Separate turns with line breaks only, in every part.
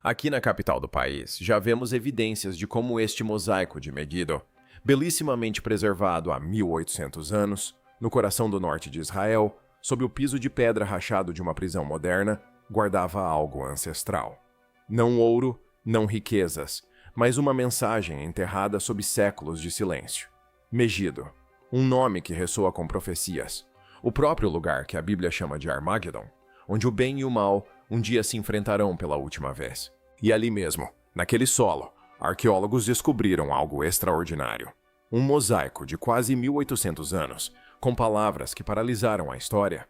Aqui na capital do país, já vemos evidências de como este mosaico de Meguido, belissimamente preservado há 1800 anos, no coração do norte de Israel, sob o piso de pedra rachado de uma prisão moderna, guardava algo ancestral. Não ouro, não riquezas, mas uma mensagem enterrada sob séculos de silêncio. Megido, um nome que ressoa com profecias. O próprio lugar que a Bíblia chama de Armagedon, onde o bem e o mal um dia se enfrentarão pela última vez. E ali mesmo, naquele solo, arqueólogos descobriram algo extraordinário. Um mosaico de quase 1800 anos, com palavras que paralisaram a história,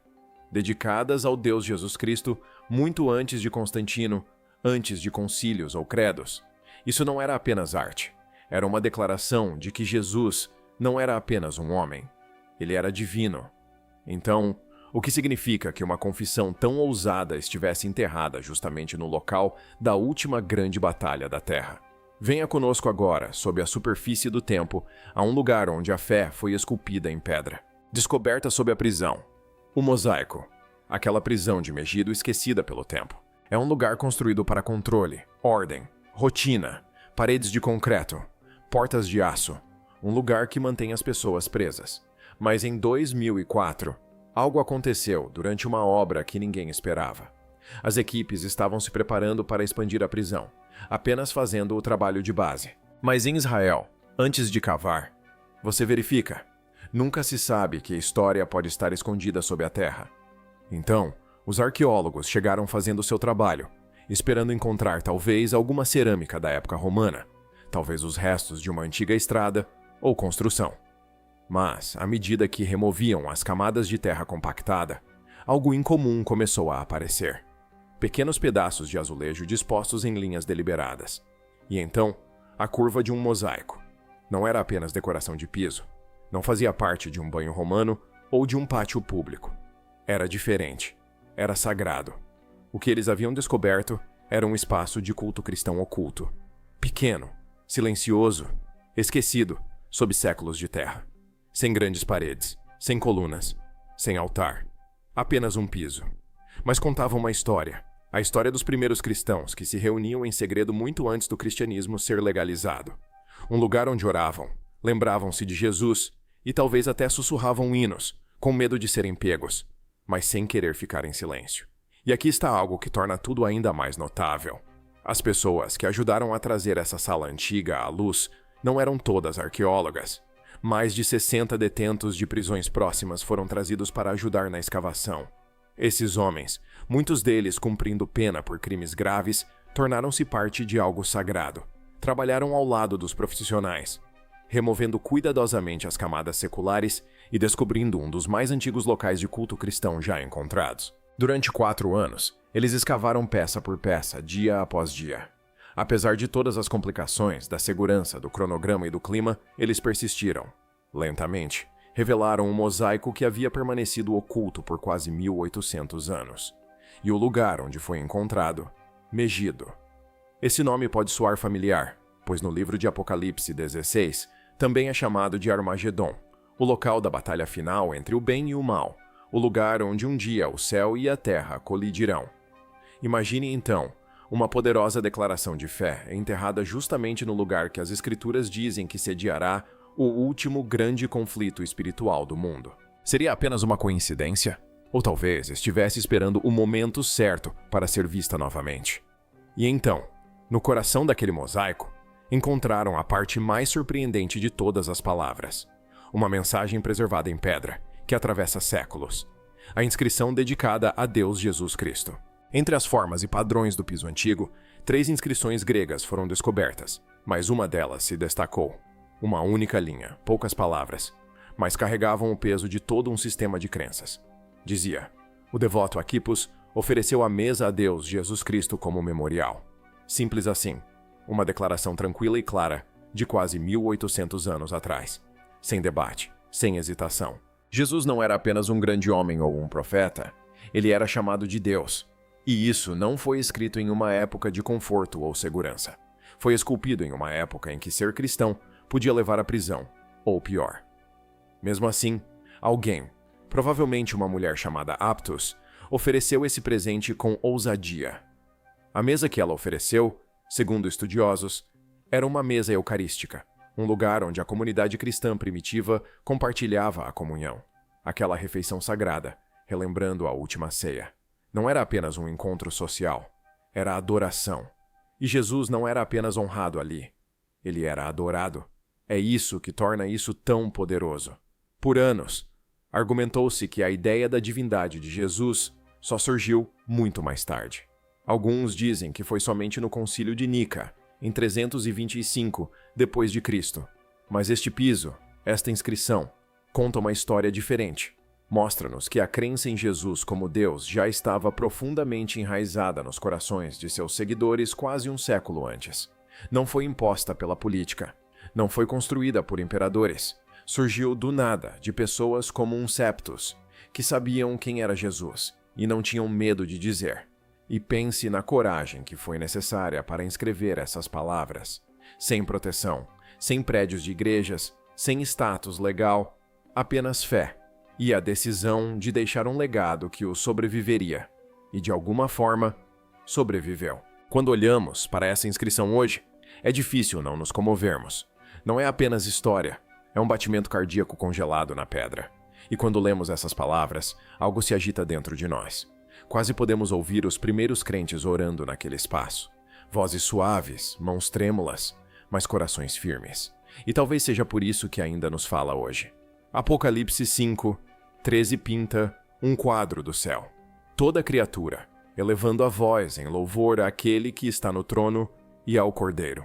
dedicadas ao Deus Jesus Cristo muito antes de Constantino, antes de concílios ou credos. Isso não era apenas arte, era uma declaração de que Jesus não era apenas um homem, ele era divino. Então, o que significa que uma confissão tão ousada estivesse enterrada justamente no local da última grande batalha da Terra? Venha conosco agora, sob a superfície do tempo, a um lugar onde a fé foi esculpida em pedra, descoberta sob a prisão. O mosaico, aquela prisão de Megido esquecida pelo tempo, é um lugar construído para controle, ordem, rotina, paredes de concreto, portas de aço, um lugar que mantém as pessoas presas. Mas em 2004, algo aconteceu durante uma obra que ninguém esperava. As equipes estavam se preparando para expandir a prisão, apenas fazendo o trabalho de base. Mas em Israel, antes de cavar, você verifica, nunca se sabe que a história pode estar escondida sob a terra. Então, os arqueólogos chegaram fazendo seu trabalho, esperando encontrar talvez alguma cerâmica da época romana, talvez os restos de uma antiga estrada ou construção. Mas, à medida que removiam as camadas de terra compactada, algo incomum começou a aparecer. Pequenos pedaços de azulejo dispostos em linhas deliberadas. E então, a curva de um mosaico. Não era apenas decoração de piso. Não fazia parte de um banho romano ou de um pátio público. Era diferente. Era sagrado. O que eles haviam descoberto era um espaço de culto cristão oculto. Pequeno, silencioso, esquecido, sob séculos de terra. Sem grandes paredes, sem colunas, sem altar. Apenas um piso. Mas contava uma história. A história dos primeiros cristãos que se reuniam em segredo muito antes do cristianismo ser legalizado. Um lugar onde oravam, lembravam-se de Jesus e talvez até sussurravam hinos, com medo de serem pegos, mas sem querer ficar em silêncio. E aqui está algo que torna tudo ainda mais notável. As pessoas que ajudaram a trazer essa sala antiga à luz não eram todas arqueólogas. Mais de 60 detentos de prisões próximas foram trazidos para ajudar na escavação. Esses homens, muitos deles cumprindo pena por crimes graves, tornaram-se parte de algo sagrado. Trabalharam ao lado dos profissionais, removendo cuidadosamente as camadas seculares e descobrindo um dos mais antigos locais de culto cristão já encontrados. Durante 4 anos, eles escavaram peça por peça, dia após dia. Apesar de todas as complicações, da segurança, do cronograma e do clima, eles persistiram. Lentamente, revelaram um mosaico que havia permanecido oculto por quase 1800 anos. E o lugar onde foi encontrado, Megido. Esse nome pode soar familiar, pois no livro de Apocalipse 16 também é chamado de Armagedon, o local da batalha final entre o bem e o mal, o lugar onde um dia o céu e a terra colidirão. Imagine então uma poderosa declaração de fé enterrada justamente no lugar que as Escrituras dizem que sediará o último grande conflito espiritual do mundo. Seria apenas uma coincidência? Ou talvez estivesse esperando o momento certo para ser vista novamente. E então, no coração daquele mosaico, encontraram a parte mais surpreendente de todas as palavras. Uma mensagem preservada em pedra, que atravessa séculos. A inscrição dedicada a Deus Jesus Cristo. Entre as formas e padrões do piso antigo, 3 inscrições gregas foram descobertas, mas uma delas se destacou. Uma única linha, poucas palavras, mas carregavam o peso de todo um sistema de crenças. Dizia: o devoto Aquippus ofereceu a mesa a Deus Jesus Cristo como memorial. Simples assim, uma declaração tranquila e clara de quase 1800 anos atrás. Sem debate, sem hesitação. Jesus não era apenas um grande homem ou um profeta, ele era chamado de Deus. E isso não foi escrito em uma época de conforto ou segurança. Foi esculpido em uma época em que ser cristão podia levar à prisão, ou pior. Mesmo assim, alguém, provavelmente uma mulher chamada Aptus, ofereceu esse presente com ousadia. A mesa que ela ofereceu, segundo estudiosos, era uma mesa eucarística, um lugar onde a comunidade cristã primitiva compartilhava a comunhão, aquela refeição sagrada, relembrando a última ceia. Não era apenas um encontro social, era adoração. E Jesus não era apenas honrado ali, ele era adorado. É isso que torna isso tão poderoso. Por anos, argumentou-se que a ideia da divindade de Jesus só surgiu muito mais tarde. Alguns dizem que foi somente no Concílio de Nica, em 325 depois de Cristo. Mas este piso, esta inscrição, conta uma história diferente. Mostra-nos que a crença em Jesus como Deus já estava profundamente enraizada nos corações de seus seguidores quase um século antes. Não foi imposta pela política, não foi construída por imperadores. Surgiu do nada de pessoas como um Septus, que sabiam quem era Jesus e não tinham medo de dizer. E pense na coragem que foi necessária para inscrever essas palavras. Sem proteção, sem prédios de igrejas, sem status legal, apenas fé. E a decisão de deixar um legado que o sobreviveria. E de alguma forma, sobreviveu. Quando olhamos para essa inscrição hoje, é difícil não nos comovermos. Não é apenas história, é um batimento cardíaco congelado na pedra. E quando lemos essas palavras, algo se agita dentro de nós. Quase podemos ouvir os primeiros crentes orando naquele espaço. Vozes suaves, mãos trêmulas, mas corações firmes. E talvez seja por isso que ainda nos fala hoje. Apocalipse 5:13 pinta um quadro do céu. Toda criatura, elevando a voz em louvor àquele que está no trono e ao Cordeiro.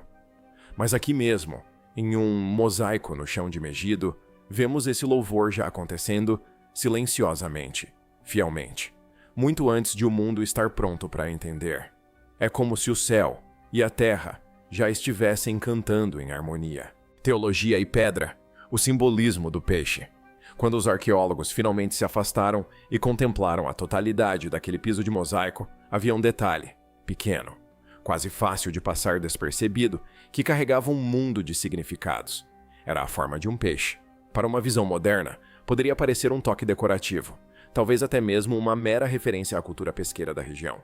Mas aqui mesmo, em um mosaico no chão de Megido, vemos esse louvor já acontecendo silenciosamente, fielmente, muito antes de o mundo estar pronto para entender. É como se o céu e a terra já estivessem cantando em harmonia. Teologia e pedra, o simbolismo do peixe. Quando os arqueólogos finalmente se afastaram e contemplaram a totalidade daquele piso de mosaico, havia um detalhe, pequeno, quase fácil de passar despercebido, que carregava um mundo de significados. Era a forma de um peixe. Para uma visão moderna, poderia parecer um toque decorativo, talvez até mesmo uma mera referência à cultura pesqueira da região.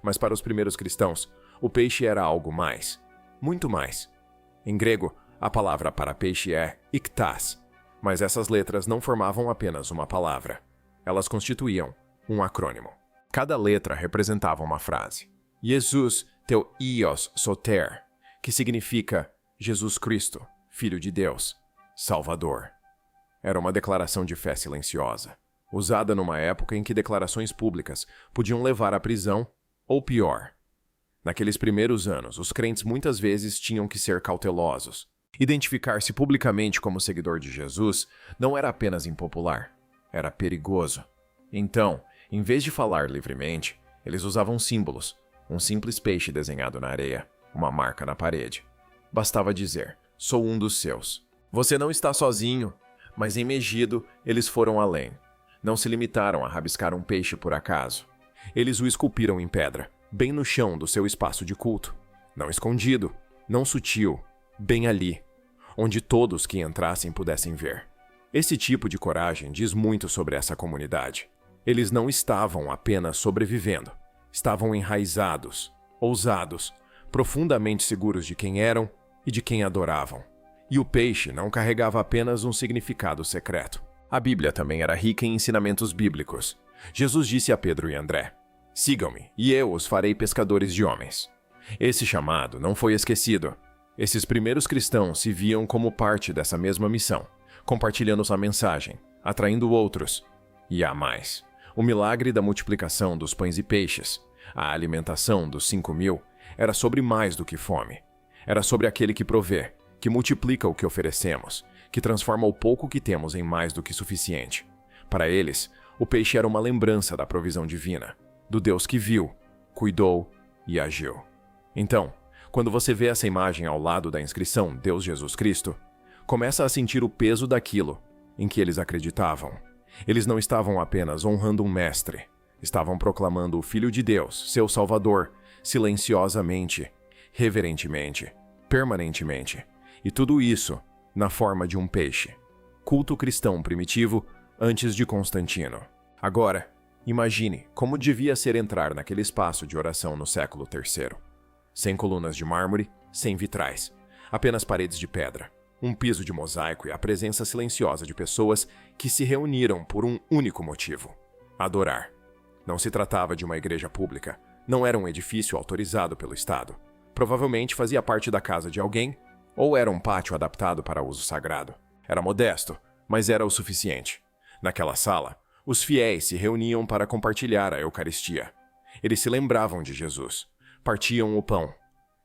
Mas para os primeiros cristãos, o peixe era algo mais, muito mais. Em grego, a palavra para peixe é iktas, mas essas letras não formavam apenas uma palavra. Elas constituíam um acrônimo. Cada letra representava uma frase. Jesus teu Ios Soter, que significa Jesus Cristo, Filho de Deus, Salvador. Era uma declaração de fé silenciosa, usada numa época em que declarações públicas podiam levar à prisão ou pior. Naqueles primeiros anos, os crentes muitas vezes tinham que ser cautelosos. Identificar-se publicamente como seguidor de Jesus não era apenas impopular, era perigoso. Então, em vez de falar livremente, eles usavam símbolos, um simples peixe desenhado na areia, uma marca na parede. Bastava dizer, sou um dos seus. Você não está sozinho, mas em Megido eles foram além. Não se limitaram a rabiscar um peixe por acaso. Eles o esculpiram em pedra, bem no chão do seu espaço de culto. Não escondido, não sutil, bem ali, onde todos que entrassem pudessem ver. Esse tipo de coragem diz muito sobre essa comunidade. Eles não estavam apenas sobrevivendo, estavam enraizados, ousados, profundamente seguros de quem eram e de quem adoravam. E o peixe não carregava apenas um significado secreto. A Bíblia também era rica em ensinamentos bíblicos. Jesus disse a Pedro e André, sigam-me, e eu os farei pescadores de homens. Esse chamado não foi esquecido. Esses primeiros cristãos se viam como parte dessa mesma missão, compartilhando sua mensagem, atraindo outros. E há mais. O milagre da multiplicação dos pães e peixes, a alimentação dos 5.000, era sobre mais do que fome. Era sobre aquele que provê, que multiplica o que oferecemos, que transforma o pouco que temos em mais do que suficiente. Para eles, o peixe era uma lembrança da provisão divina, do Deus que viu, cuidou e agiu. Então, quando você vê essa imagem ao lado da inscrição Deus Jesus Cristo, começa a sentir o peso daquilo em que eles acreditavam. Eles não estavam apenas honrando um mestre, estavam proclamando o Filho de Deus, seu Salvador, silenciosamente, reverentemente, permanentemente. E tudo isso na forma de um peixe. Culto cristão primitivo antes de Constantino. Agora, Imagine como devia ser entrar naquele espaço de oração no século III. Sem colunas de mármore, sem vitrais, apenas paredes de pedra, um piso de mosaico e a presença silenciosa de pessoas que se reuniram por um único motivo: adorar. Não se tratava de uma igreja pública, não era um edifício autorizado pelo Estado. Provavelmente fazia parte da casa de alguém, ou era um pátio adaptado para uso sagrado. Era modesto, mas era o suficiente. Naquela sala, os fiéis se reuniam para compartilhar a Eucaristia. Eles se lembravam de Jesus, partiam o pão,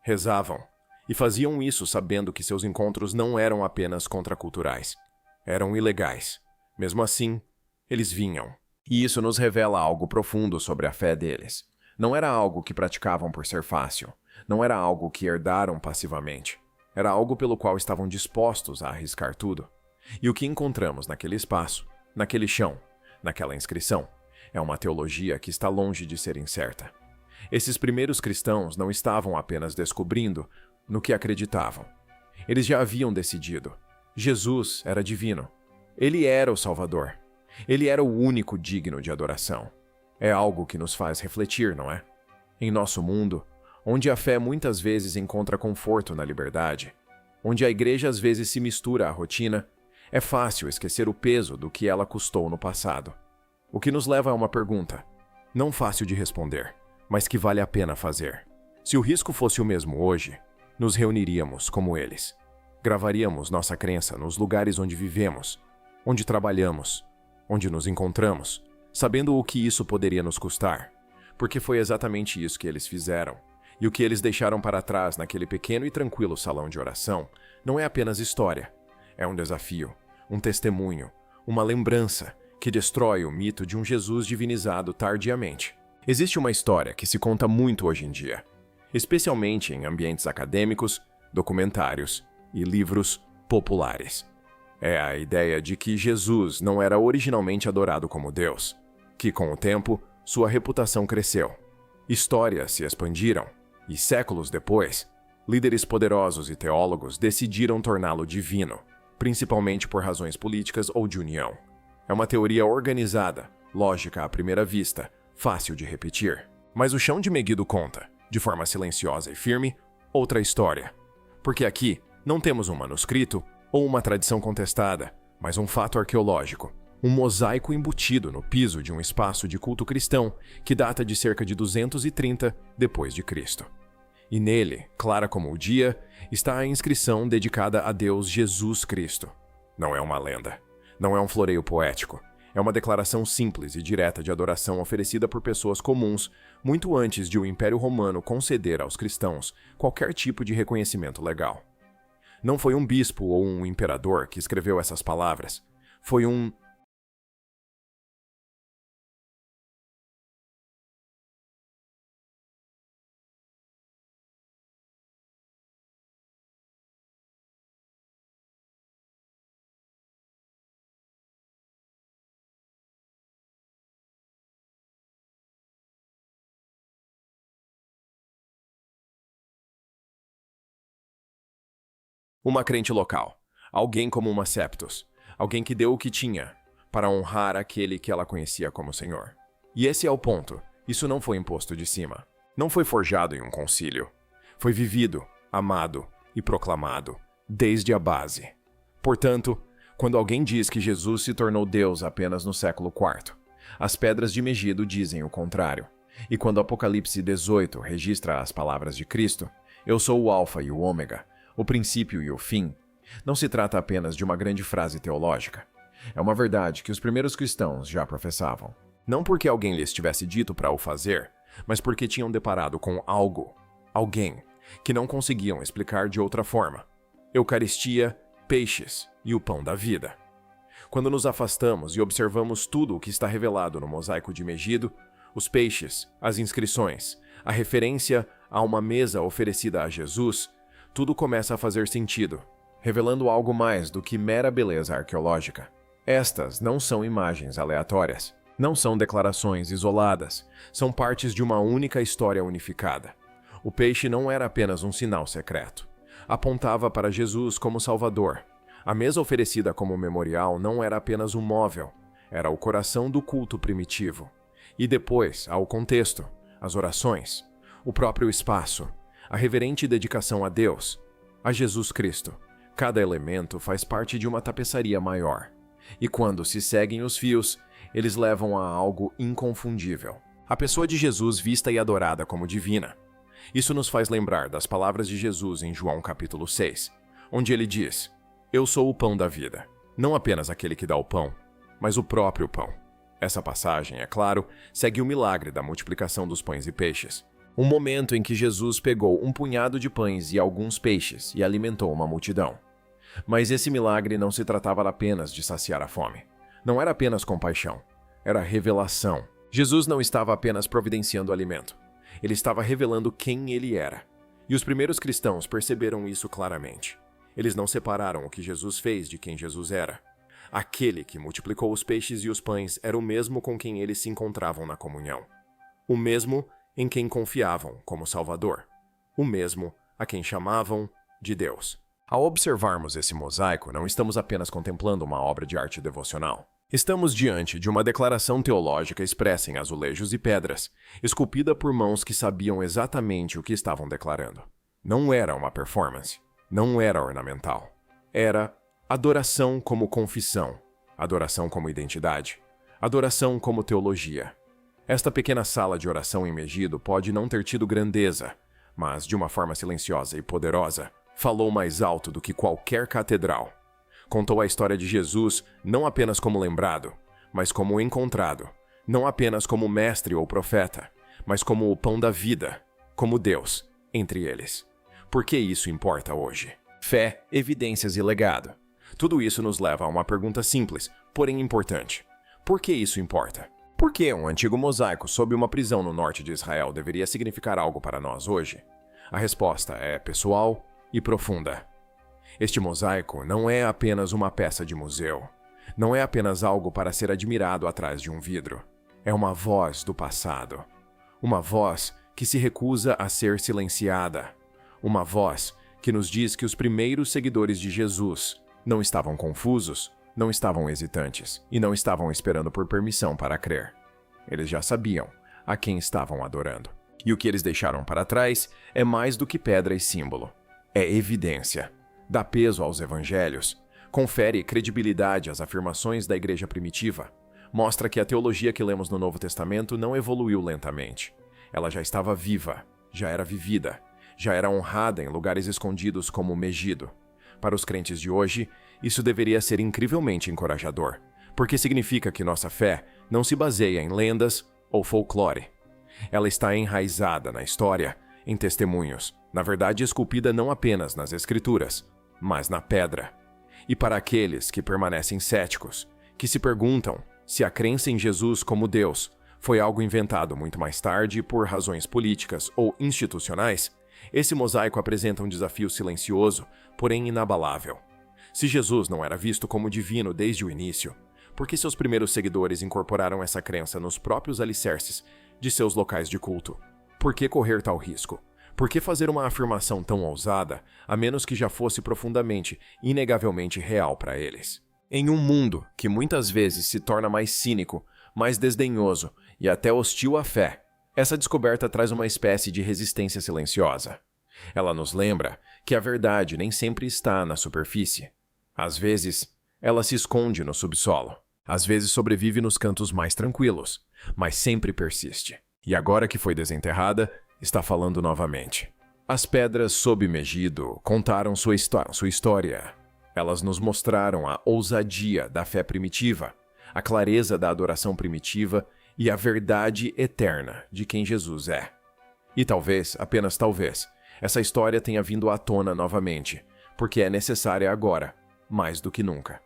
rezavam, e faziam isso sabendo que seus encontros não eram apenas contraculturais. Eram ilegais. Mesmo assim, eles vinham. E isso nos revela algo profundo sobre a fé deles. Não era algo que praticavam por ser fácil. Não era algo que herdaram passivamente. Era algo pelo qual estavam dispostos a arriscar tudo. E o que encontramos naquele espaço, naquele chão, naquela inscrição, é uma teologia que está longe de ser incerta. Esses primeiros cristãos não estavam apenas descobrindo no que acreditavam. Eles já haviam decidido. Jesus era divino. Ele era o Salvador. Ele era o único digno de adoração. É algo que nos faz refletir, não é? Em nosso mundo, onde a fé muitas vezes encontra conforto na liberdade, onde a igreja às vezes se mistura à rotina, é fácil esquecer o peso do que ela custou no passado. O que nos leva a uma pergunta, não fácil de responder, mas que vale a pena fazer. Se o risco fosse o mesmo hoje, nos reuniríamos como eles. Gravaríamos nossa crença nos lugares onde vivemos, onde trabalhamos, onde nos encontramos, sabendo o que isso poderia nos custar, porque foi exatamente isso que eles fizeram. E o que eles deixaram para trás naquele pequeno e tranquilo salão de oração não é apenas história. É um desafio, um testemunho, uma lembrança que destrói o mito de um Jesus divinizado tardiamente. Existe uma história que se conta muito hoje em dia, especialmente em ambientes acadêmicos, documentários e livros populares. É a ideia de que Jesus não era originalmente adorado como Deus, que com o tempo sua reputação cresceu. Histórias se expandiram e, séculos depois, líderes poderosos e teólogos decidiram torná-lo divino, principalmente por razões políticas ou de união. É uma teoria organizada, lógica à primeira vista, fácil de repetir. Mas o chão de Meguido conta, de forma silenciosa e firme, outra história. Porque aqui não temos um manuscrito ou uma tradição contestada, mas um fato arqueológico, um mosaico embutido no piso de um espaço de culto cristão que data de cerca de 230 depois de Cristo. E nele, clara como o dia, está a inscrição dedicada a Deus Jesus Cristo. Não é uma lenda, não é um floreio poético, é uma declaração simples e direta de adoração oferecida por pessoas comuns muito antes de o Império Romano conceder aos cristãos qualquer tipo de reconhecimento legal. Não foi um bispo ou um imperador que escreveu essas palavras, foi uma crente local, alguém como uma Septus, alguém que deu o que tinha para honrar aquele que ela conhecia como Senhor. E esse é o ponto, isso não foi imposto de cima, não foi forjado em um concílio, foi vivido, amado e proclamado, desde a base. Portanto, quando alguém diz que Jesus se tornou Deus apenas no século IV, as pedras de Megido dizem o contrário. E quando Apocalipse 18 registra as palavras de Cristo, eu sou o Alfa e o Ômega, o princípio e o fim, não se trata apenas de uma grande frase teológica. É uma verdade que os primeiros cristãos já professavam. Não porque alguém lhes tivesse dito para o fazer, mas porque tinham deparado com algo, alguém, que não conseguiam explicar de outra forma. Eucaristia, peixes e o pão da vida. Quando nos afastamos e observamos tudo o que está revelado no mosaico de Megido, os peixes, as inscrições, a referência a uma mesa oferecida a Jesus, tudo começa a fazer sentido, revelando algo mais do que mera beleza arqueológica. Estas não são imagens aleatórias, não são declarações isoladas, são partes de uma única história unificada. O peixe não era apenas um sinal secreto. Apontava para Jesus como Salvador. A mesa oferecida como memorial não era apenas um móvel, era o coração do culto primitivo. E depois há o contexto, as orações, o próprio espaço, a reverente dedicação a Deus, a Jesus Cristo. Cada elemento faz parte de uma tapeçaria maior. E quando se seguem os fios, eles levam a algo inconfundível. A pessoa de Jesus vista e adorada como divina. Isso nos faz lembrar das palavras de Jesus em João capítulo 6, onde ele diz: "Eu sou o pão da vida, não apenas aquele que dá o pão, mas o próprio pão." Essa passagem, é claro, segue o milagre da multiplicação dos pães e peixes. Um momento em que Jesus pegou um punhado de pães e alguns peixes e alimentou uma multidão. Mas esse milagre não se tratava apenas de saciar a fome. Não era apenas compaixão, era revelação. Jesus não estava apenas providenciando alimento. Ele estava revelando quem ele era. E os primeiros cristãos perceberam isso claramente. Eles não separaram o que Jesus fez de quem Jesus era. Aquele que multiplicou os peixes e os pães era o mesmo com quem eles se encontravam na comunhão. O mesmo em quem confiavam como Salvador. O mesmo a quem chamavam de Deus. Ao observarmos esse mosaico, não estamos apenas contemplando uma obra de arte devocional. Estamos diante de uma declaração teológica expressa em azulejos e pedras, esculpida por mãos que sabiam exatamente o que estavam declarando. Não era uma performance, não era ornamental. Era adoração como confissão, adoração como identidade, adoração como teologia. Esta pequena sala de oração em Megido pode não ter tido grandeza, mas de uma forma silenciosa e poderosa, falou mais alto do que qualquer catedral. Contou a história de Jesus não apenas como lembrado, mas como encontrado, não apenas como mestre ou profeta, mas como o pão da vida, como Deus, entre eles. Por que isso importa hoje? Fé, evidências e legado. Tudo isso nos leva a uma pergunta simples, porém importante. Por que isso importa? Por que um antigo mosaico sob uma prisão no norte de Israel deveria significar algo para nós hoje? A resposta é pessoal e profunda. Este mosaico não é apenas uma peça de museu. Não é apenas algo para ser admirado atrás de um vidro. É uma voz do passado. Uma voz que se recusa a ser silenciada. Uma voz que nos diz que os primeiros seguidores de Jesus não estavam confusos, não estavam hesitantes e não estavam esperando por permissão para crer. Eles já sabiam a quem estavam adorando. E o que eles deixaram para trás é mais do que pedra e símbolo. É evidência. Dá peso aos evangelhos. Confere credibilidade às afirmações da igreja primitiva. Mostra que a teologia que lemos no Novo Testamento não evoluiu lentamente. Ela já estava viva, já era vivida, já era honrada em lugares escondidos como Megido. Para os crentes de hoje, isso deveria ser incrivelmente encorajador, porque significa que nossa fé não se baseia em lendas ou folclore. Ela está enraizada na história, em testemunhos, na verdade esculpida não apenas nas Escrituras, mas na pedra. E para aqueles que permanecem céticos, que se perguntam se a crença em Jesus como Deus foi algo inventado muito mais tarde por razões políticas ou institucionais, esse mosaico apresenta um desafio silencioso, porém inabalável. Se Jesus não era visto como divino desde o início, por que seus primeiros seguidores incorporaram essa crença nos próprios alicerces de seus locais de culto? Por que correr tal risco? Por que fazer uma afirmação tão ousada, a menos que já fosse profundamente, inegavelmente real para eles? Em um mundo que muitas vezes se torna mais cínico, mais desdenhoso e até hostil à fé, essa descoberta traz uma espécie de resistência silenciosa. Ela nos lembra que a verdade nem sempre está na superfície. Às vezes, ela se esconde no subsolo. Às vezes sobrevive nos cantos mais tranquilos, mas sempre persiste. E agora que foi desenterrada, está falando novamente. As pedras sob Megido contaram sua história. Elas nos mostraram a ousadia da fé primitiva, a clareza da adoração primitiva e a verdade eterna de quem Jesus é. E talvez, apenas talvez, essa história tenha vindo à tona novamente, porque é necessária agora, mais do que nunca.